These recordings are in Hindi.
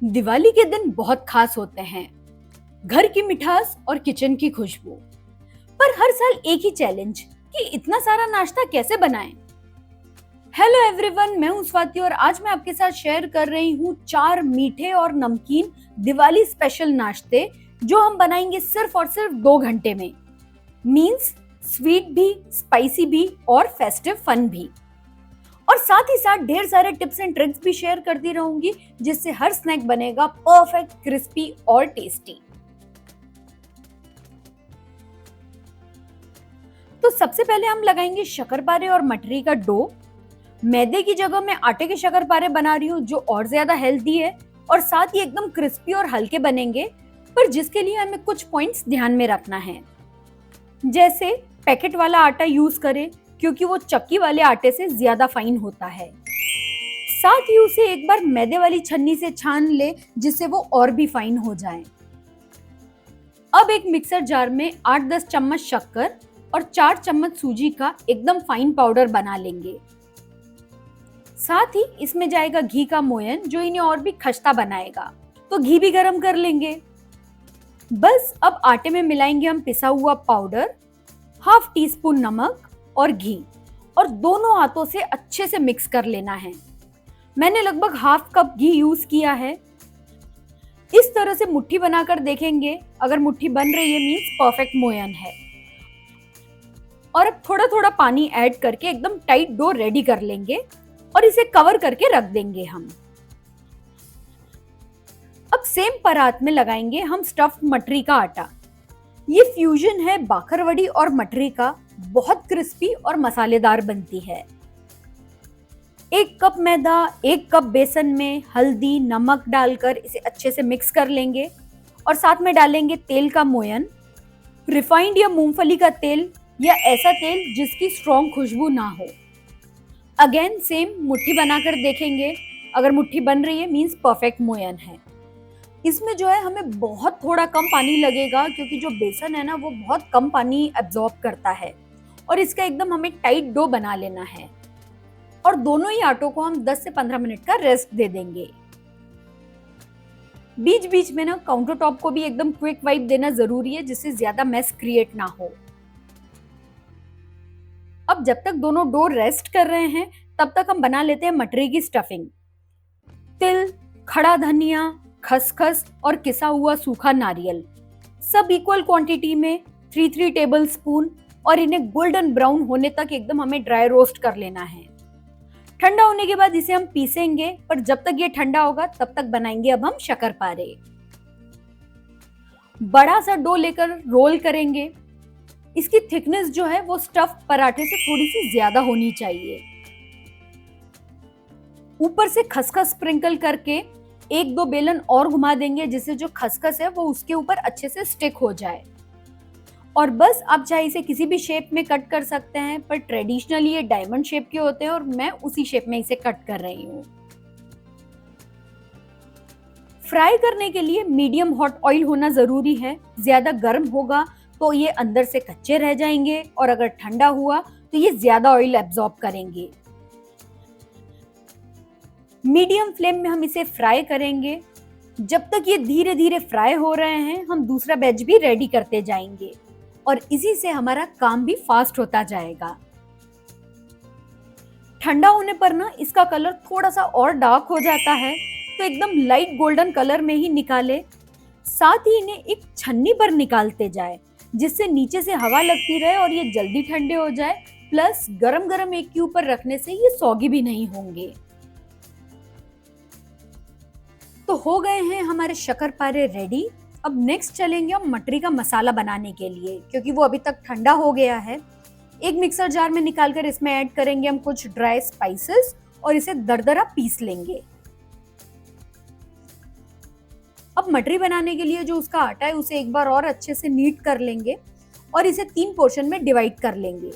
दिवाली के दिन बहुत खास होते हैं। घर की मिठास और किचन की खुशबू। पर हर साल एक ही चैलेंज कि इतना सारा नाश्ता कैसे बनाएं। हेलो एवरीवन, मैं हूं स्वाति और आज मैं आपके साथ शेयर कर रही हूं 4 मीठे और नमकीन दिवाली स्पेशल नाश्ते जो हम बनाएंगे सिर्फ और सिर्फ 2 घंटे में। मीन्स स्वीट भी, स्पाइसी भी और फेस्टिव फन भी। और साथ ही साथ ढेर सारे टिप्स एंड ट्रिक्स भी शेयर करती रहूंगी जिससे हर स्नैक बनेगा परफेक्ट, क्रिस्पी और टेस्टी। तो सबसे पहले हम लगाएंगे शक्करपारे और मठरी का डो। मैदे की जगह मैं आटे के शक्करपारे बना रही हूँ जो और ज्यादा हेल्दी है और साथ ही एकदम क्रिस्पी और हल्के बनेंगे, पर जिसके लिए हमें कुछ पॉइंट्स ध्यान में रखना है। जैसे पैकेट वाला आटा यूज करें क्योंकि वो चक्की वाले आटे से ज्यादा फाइन होता है। साथ ही उसे एक बार मैदे वाली छन्नी से छान ले जिससे वो और भी फाइन हो जाए। अब एक मिक्सर जार में 8-10 चम्मच शक्कर और 4 चम्मच सूजी का एकदम फाइन पाउडर बना लेंगे। साथ ही इसमें जाएगा घी का मोयन जो इन्हें और भी खस्ता बनाएगा। तो घी भी गरम कर लेंगे। बस अब आटे में मिलाएंगे हम पिसा हुआ पाउडर, हाफ टी स्पून नमक और घी, और दोनों हाथों से अच्छे से मिक्स कर लेना है। मैंने लगभग हाफ कप घी यूज किया है। इस तरह से मुट्ठी बनाकर देखेंगे, अगर मुट्ठी बन रही है मींस परफेक्ट मोयन है। और अब थोड़ा थोड़ा पानी ऐड करके एकदम टाइट डो रेडी कर लेंगे और इसे कवर करके रख देंगे हम। अब सेम परात में लगाएंगे हम स्टफ्ड मटरी का आटा। ये फ्यूजन है बाखरवड़ी और मटरी का, बहुत क्रिस्पी और मसालेदार बनती है। 1 कप मैदा, 1 कप बेसन में हल्दी नमक डालकर इसे अच्छे से मिक्स कर लेंगे और साथ में डालेंगे तेल का मोयन, रिफाइंड या मूंगफली का तेल या ऐसा तेल जिसकी स्ट्रॉन्ग खुशबू ना हो। अगेन सेम मुट्ठी बनाकर देखेंगे, अगर मुट्ठी बन रही है मींस परफेक्ट मोयन है। इसमें जो है हमें बहुत थोड़ा कम पानी लगेगा क्योंकि जो बेसन है ना वो बहुत कम पानी एब्जॉर्ब करता है और इसका एकदम हमें टाइट डो बना लेना है। और दोनों ही आटों को हम 10 से 15 मिनट का रेस्ट दे देंगे। बीच बीच में ना काउंटर टॉप को भी एकदम क्विक वाइप देना जरूरी है जिससे ज्यादा मेस क्रिएट ना हो। अब जब तक दोनों डो रेस्ट कर रहे हैं तब तक हम बना लेते हैं मटरी की स्टफिंग। तिल, खड़ा धनिया, खसखस और किसा हुआ सूखा नारियल सब इक्वल क्वांटिटी में 3 टेबल स्पून, और इन्हें गोल्डन ब्राउन होने तक एकदम हमें ड्राई रोस्ट कर लेना है। ठंडा होने के बाद इसे हम पीसेंगे, पर जब तक ये ठंडा होगा तब तक बनाएंगे अब हम शक्करपारे। बड़ा सा डो लेकर रोल करेंगे। इसकी थिकनेस जो है वो स्टफ्ड पराठे से थोड़ी सी ज्यादा होनी चाहिए। ऊपर से खसखस स्प्रिंकल करके 1-2 बेलन और घुमा देंगे जिससे जो खसखस है वो उसके ऊपर अच्छे से स्टिक हो जाए। और बस आप चाहे इसे किसी भी शेप में कट कर सकते हैं, पर ट्रेडिशनली ये डायमंड शेप के होते हैं और मैं उसी शेप में इसे कट कर रही हूँ। फ्राई करने के लिए मीडियम हॉट ऑयल होना जरूरी है। ज्यादा गर्म होगा तो ये अंदर से कच्चे रह जाएंगे और अगर ठंडा हुआ तो ये ज्यादा ऑयल एब्जॉर्ब करेंगे। मीडियम फ्लेम में हम इसे फ्राई करेंगे। जब तक ये धीरे धीरे फ्राई हो रहे हैं हम दूसरा बैच भी रेडी करते जाएंगे और इसी से हमारा काम भी फास्ट होता जाएगा। ठंडा होने पर ना इसका कलर थोड़ा सा और डार्क हो जाता है, तो एकदम लाइट गोल्डन कलर में ही निकाले। साथ ही इन्हें एक छन्नी पर निकालते जाए जिससे नीचे से हवा लगती रहे और ये जल्दी ठंडे हो जाए। प्लस गरम गरम एक के ऊपर रखने से ये सौगी भी नहीं होंगे। तो हो गए हैं हमारे शक्करपारे रेडी। अब नेक्स्ट चलेंगे हम मटरी का मसाला बनाने के लिए, क्योंकि वो अभी तक ठंडा हो गया है। एक मिक्सर जार में निकालकर इसमें ऐड करेंगे हम कुछ ड्राई स्पाइसेस और इसे दरदरा पीस लेंगे। अब मटरी बनाने के लिए जो उसका आटा है उसे एक बार और अच्छे से नीट कर लेंगे और इसे 3 पोर्शन में डिवाइड कर लेंगे।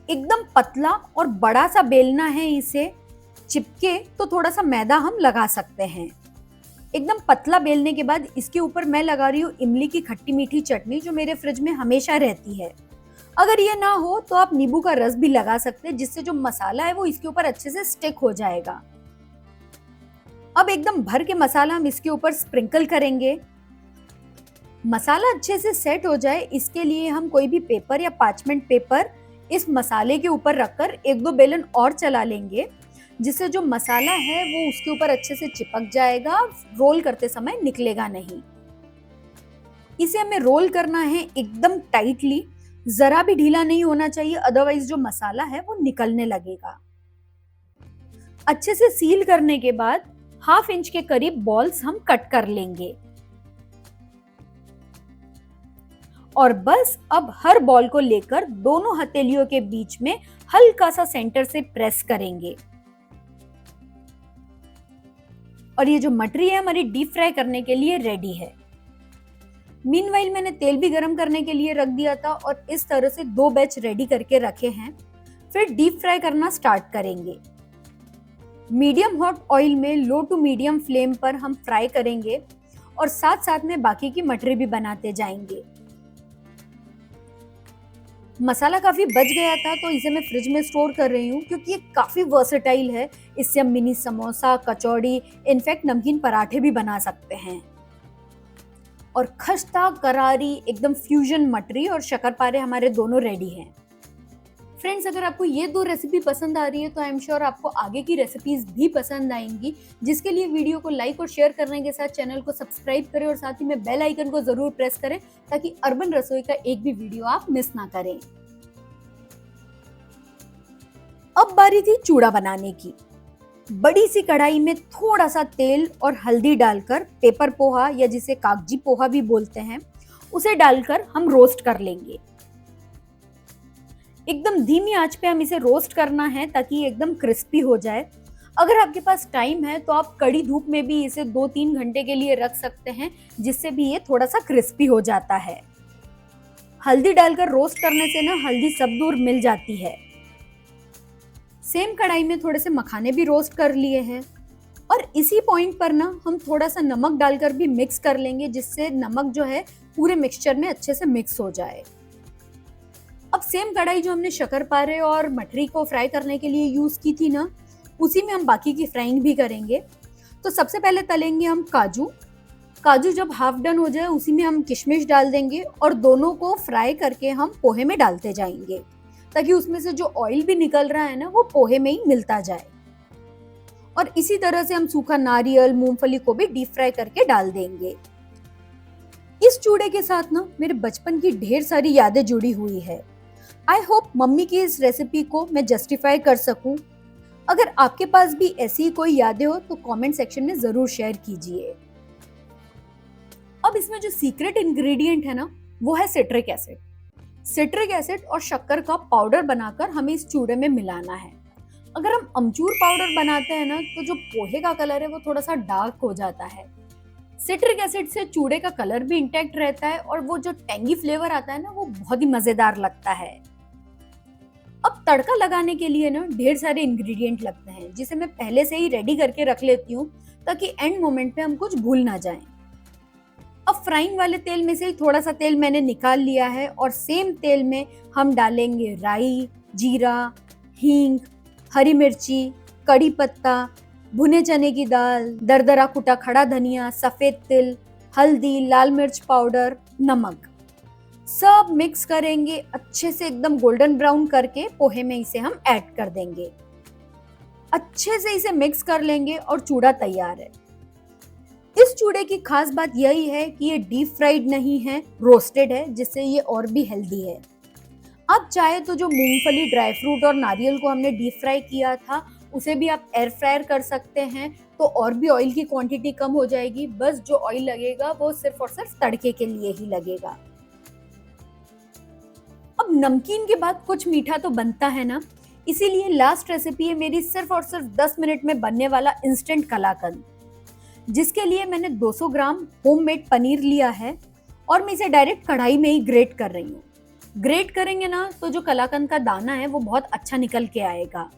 एकदम पतला और बड़ा सा बेलना है, इसे चिपके तो थोड़ा सा मैदा हम लगा सकते हैं। एकदम पतला बेलने के बाद इसके ऊपर मैं लगा रही हूँ इमली की खट्टी मीठी चटनी जो मेरे फ्रिज में हमेशा रहती है। अगर ये ना हो तो आप नींबू का रस भी लगा सकते हैं जिससे जो मसाला है वो इसके ऊपर अच्छे से स्टिक हो जाएगा। अब एकदम भर के मसाला हम इसके ऊपर स्प्रिंकल करेंगे। मसाला अच्छे से सेट हो जाए इसके लिए हम कोई भी पेपर या पार्चमेंट पेपर इस मसाले के ऊपर रखकर एक दो बेलन और चला लेंगे, जिससे जो मसाला है वो उसके ऊपर अच्छे से चिपक जाएगा, रोल करते समय निकलेगा नहीं। इसे हमें रोल करना है एकदम टाइटली, जरा भी ढीला नहीं होना चाहिए, अदरवाइज जो मसाला है वो निकलने लगेगा। अच्छे से सील करने के बाद 1/2 इंच के करीब बॉल्स हम कट कर लेंगे और बस अब हर बॉल को लेकर दोनों हथेलियों के बीच में हल्का सा सेंटर से प्रेस करेंगे। और ये जो मटरी है हमारी डीप फ्राई करने के लिए रेडी है। मीनवाइल मैंने तेल भी गरम करने के लिए रख दिया था और इस तरह से 2 बैच रेडी करके रखे हैं। फिर डीप फ्राई करना स्टार्ट करेंगे। मीडियम हॉट ऑयल में लो टू मीडियम फ्लेम पर हम फ्राई करेंगे और साथ साथ में बाकी की मटरी भी बनाते जाएंगे। मसाला काफी बच गया था तो इसे मैं फ्रिज में स्टोर कर रही हूँ, क्योंकि ये काफी वर्सेटाइल है। इससे हम मिनी समोसा, कचौड़ी, इनफैक्ट नमकीन पराठे भी बना सकते हैं। और खस्ता करारी एकदम फ्यूजन मटरी और शक्करपारे हमारे दोनों रेडी हैं। फ्रेंड्स, अगर आपको ये 2 रेसिपी पसंद आ रही है तो आई एम श्योर आपको आगे की रेसिपीज भी पसंद आएंगी, जिसके लिए वीडियो को लाइक और शेयर करने के साथ चैनल को सब्सक्राइब करें और साथ ही में बेल आइकन को जरूर प्रेस करें ताकि अर्बन रसोई का एक भी वीडियो आप मिस ना करें। अब बारी थी चूड़ा बनाने की। बड़ी सी कढ़ाई में थोड़ा सा तेल और हल्दी डालकर पेपर पोहा या जिसे कागजी पोहा भी बोलते हैं, उसे डालकर हम रोस्ट कर लेंगे। एकदम धीमी आंच पे हम इसे रोस्ट करना है ताकि ये एकदम क्रिस्पी हो जाए। अगर आपके पास टाइम है तो आप कड़ी धूप में भी इसे 2-3 घंटे के लिए रख सकते हैं, जिससे भी ये थोड़ा सा क्रिस्पी हो जाता है। हल्दी डालकर रोस्ट करने से ना हल्दी सब दूर मिल जाती है। सेम कढ़ाई में थोड़े से मखाने भी रोस्ट कर लिए हैं और इसी पॉइंट पर ना हम थोड़ा सा नमक डालकर भी मिक्स कर लेंगे, जिससे नमक जो है पूरे मिक्सचर में अच्छे से मिक्स हो जाए। अब सेम कढ़ाई जो हमने शक्करपारे और मटरी को फ्राई करने के लिए यूज की थी ना, उसी में हम बाकी की फ्राइंग भी करेंगे। तो सबसे पहले तलेंगे हम काजू। काजू जब हाफ डन हो जाए उसी में हम किशमिश डाल देंगे और दोनों को फ्राई करके हम पोहे में डालते जाएंगे, ताकि उसमें से जो ऑयल भी निकल रहा है ना वो पोहे में ही मिलता जाए। और इसी तरह से हम सूखा नारियल, मूंगफली को भी डीप फ्राई करके डाल देंगे। इस चूड़े के साथ ना मेरे बचपन की ढेर सारी यादें जुड़ी हुई है। आई होप मम्मी की इस रेसिपी को मैं जस्टिफाई कर सकूं। अगर आपके पास भी ऐसी कोई यादें हो तो कमेंट सेक्शन में जरूर शेयर कीजिए। अब इसमें जो सीक्रेट इंग्रेडिएंट है ना वो है सिट्रिक एसिड। सिट्रिक एसिड और शक्कर का पाउडर बनाकर हमें इस चूड़े में मिलाना है। अगर हम अमचूर पाउडर बनाते हैं ना तो जो पोहे का कलर है वो थोड़ा सा डार्क हो जाता है। सिट्रिक एसिड से चूड़े का कलर भी इंटैक्ट रहता है और वो जो टेंगी फ्लेवर आता है ना वो बहुत ही मजेदार लगता है। अब तड़का लगाने के लिए ना ढेर सारे इंग्रेडिएंट लगते हैं, जिसे मैं पहले से ही रेडी करके रख लेती हूँ ताकि एंड मोमेंट पे हम कुछ भूल ना जाएं। अब फ्राइंग वाले तेल में से ही थोड़ा सा तेल मैंने निकाल लिया है और सेम तेल में हम डालेंगे राई, जीरा, हींग, हरी मिर्ची, कड़ी पत्ता, भुने चने की दाल, दरदरा कुटा खड़ा धनिया, सफेद तिल, हल्दी, लाल मिर्च पाउडर, नमक। सब मिक्स करेंगे अच्छे से, एकदम गोल्डन ब्राउन करके पोहे में इसे हम ऐड कर देंगे। अच्छे से इसे मिक्स कर लेंगे और चूड़ा तैयार है। इस चूड़े की खास बात यही है कि ये डीप फ्राइड नहीं है, रोस्टेड है, जिससे ये और भी हेल्दी है। आप चाहे तो जो मूंगफली, ड्राई फ्रूट और नारियल को हमने डीप फ्राई किया था उसे भी आप एयर फ्रायर कर सकते हैं, तो और भी ऑयल की क्वांटिटी कम हो जाएगी। बस जो ऑयल लगेगा वो सिर्फ और सिर्फ तड़के के लिए ही लगेगा। अब नमकीन के बाद कुछ मीठा तो बनता है ना, इसीलिए लास्ट रेसिपी है मेरी सिर्फ और सिर्फ 10 मिनट में बनने वाला इंस्टेंट कलाकंद, जिसके लिए मैंने 200 ग्राम होममेड पनीर लिया है और मैं इसे डायरेक्ट कढ़ाई में ही ग्रेट कर रही हूँ। ग्रेट करेंगे ना तो जो कलाकंद का दाना है वो बहुत अच्छा निकल के आएगा।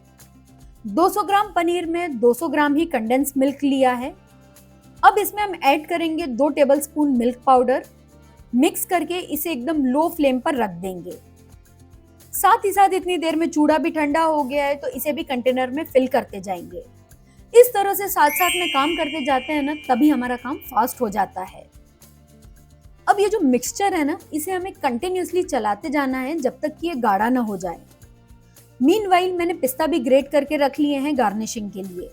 200 ग्राम पनीर में 200 ग्राम ही कंडेंस मिल्क लिया है। अब इसमें हम ऐड करेंगे 2 टेबलस्पून मिल्क पाउडर। मिक्स करके इसे एकदम लो फ्लेम पर रख देंगे। साथ ही साथ इतनी देर में चूड़ा भी ठंडा हो गया है तो इसे भी कंटेनर में फिल करते जाएंगे। इस तरह से साथ साथ में काम करते जाते हैं ना, तभी हमारा काम फास्ट हो जाता है। अब ये जो मिक्सचर है ना, इसे हमें कंटिन्यूअसली चलाते जाना है जब तक कि ये गाढ़ा ना हो जाए। मीनवाइल मैंने पिस्ता भी ग्रेट करके रख लिए हैं गार्निशिंग के लिए।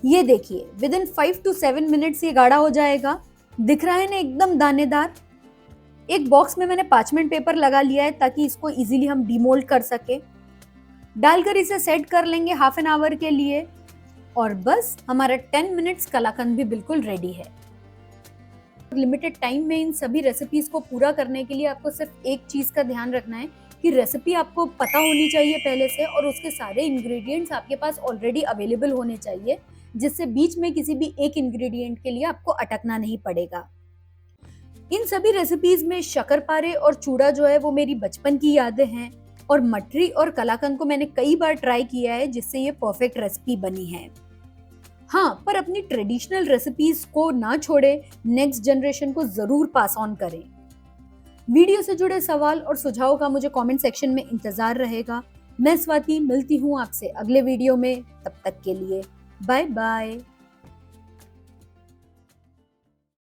ये देखिए, विद इन 5 to 7 मिनट्स ये गाढ़ा हो जाएगा। दिख रहा है ना एकदम दानेदार। एक बॉक्स में मैंने पार्चमेंट पेपर लगा लिया है ताकि इसको इजीली हम डीमोल्ड कर सके। डालकर इसे सेट कर लेंगे हाफ एन आवर के लिए और बस हमारा 10 मिनट्स कलाकंद भी बिल्कुल रेडी है। लिमिटेड टाइम में इन सभी रेसिपीज को पूरा करने के लिए आपको सिर्फ एक चीज का ध्यान रखना है कि रेसिपी आपको पता होनी चाहिए पहले से और उसके सारे इंग्रेडिएंट्स आपके पास ऑलरेडी अवेलेबल होने चाहिए, जिससे बीच में किसी भी एक इंग्रेडिएंट के लिए आपको अटकना नहीं पड़ेगा। इन सभी रेसिपीज में शक्करपारे और चूड़ा जो है वो मेरी बचपन की यादें हैं और मटरी और कलाकंद को मैंने कई बार ट्राई किया है, जिससे ये परफेक्ट रेसिपी बनी है। हाँ, पर अपनी ट्रेडिशनल रेसिपीज को ना छोड़े, नेक्स्ट जनरेशन को जरूर पास ऑन करें। वीडियो से जुड़े सवाल और सुझाव का मुझे कमेंट सेक्शन में इंतजार रहेगा। मैं स्वाति मिलती हूँ आपसे अगले वीडियो में, तब तक के लिए बाय बाय।